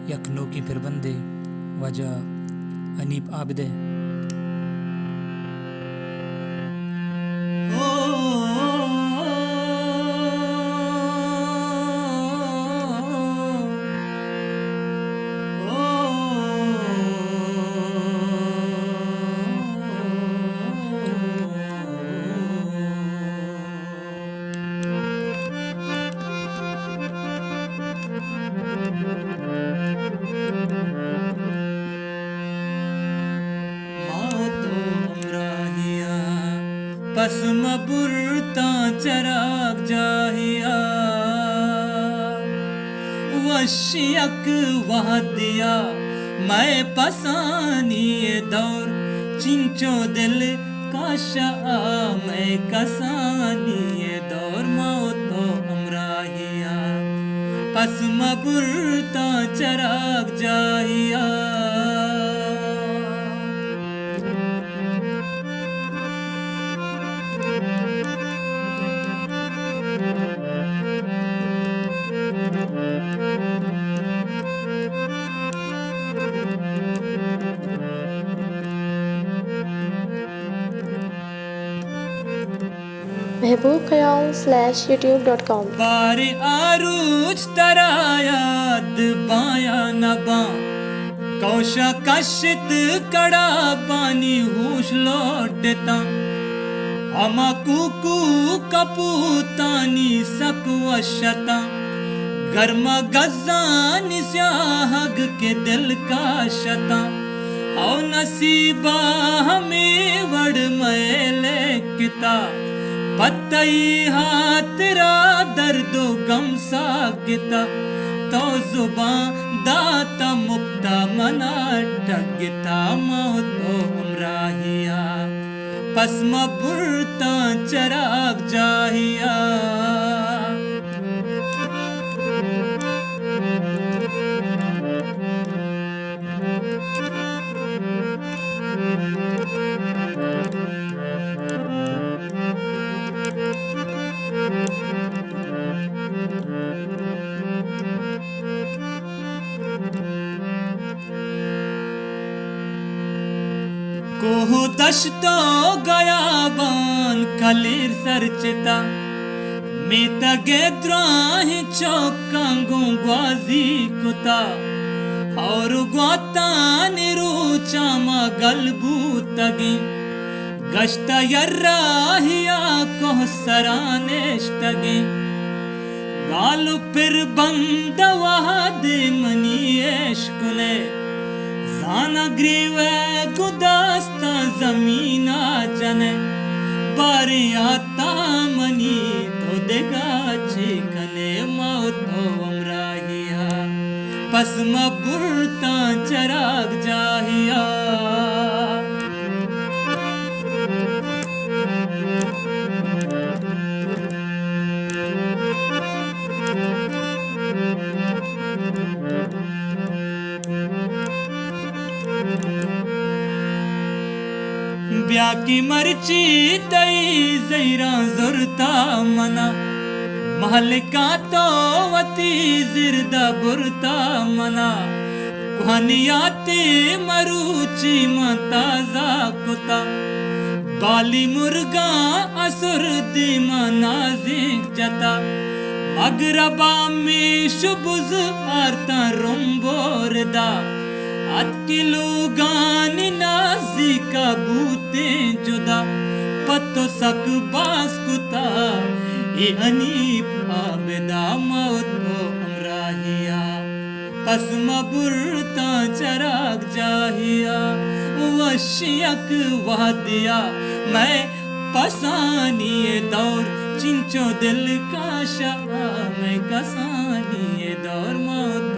यखनो की फिर बंदे वजह अनीप आबिदे बस मबुरता चराग जाहिया वशियक वह दिया मैं पसानी दौर चिंचो दिल काशा मैं कसानी दौर मौतो अमराहिया बस मबुरता चराग जाहिया महबूबख्याल/youtube.com बारे आरूज तरायाद बाया नबा कौशा कशित कड़ा पानी होश लौटता अमा कुकू कपूतानी सकवशता गर्मा गजान स्याहग के दिल का शता औ नसीबा हमें वड़ मैले किता पत्तई हाथरा दर्दो गम सागिता तो जुबान दाता मुक्ता मना टगिता मौतो हमराहिया पस्मा बुरता चराग जाहिया कोहो दश्तो गया बान कलीर सरचिता मीता गेद्राहि चौकांगू ग्वाजी कुता और ग्वाता निरूचा मा गलबू तगी गश्ता यर्राहिया कोह सरानेश्तगी गालु फिर बंदवा दे मनीएशकुले जाना ग्रीवे गुदास्ता जमीना जने बारियाता मनी तो देगा चिकने मौतो अमराहिया पस्मा बुरता चराग जाहिया ब्या की मर्ची तई जैरा जुरता मना महलिका तो वती जिरदा बुरता मना कुहनियाते मरूची मताजा कुता बाली मुर्गा असुर दीमा नाजिक जता मगरबा में शुबुज आरता रुम्बोरदा अतकिलू गानी नाजी का बूते जुदा पत्तो सक बास्कुता ये अनीप आबिदा मौतो अमराहिया पस्मा बुरता चराग जाहिया वशियक वह दिया मैं पसानी दौर चिंचो दिल का शाह मैं कसानी दौर मौत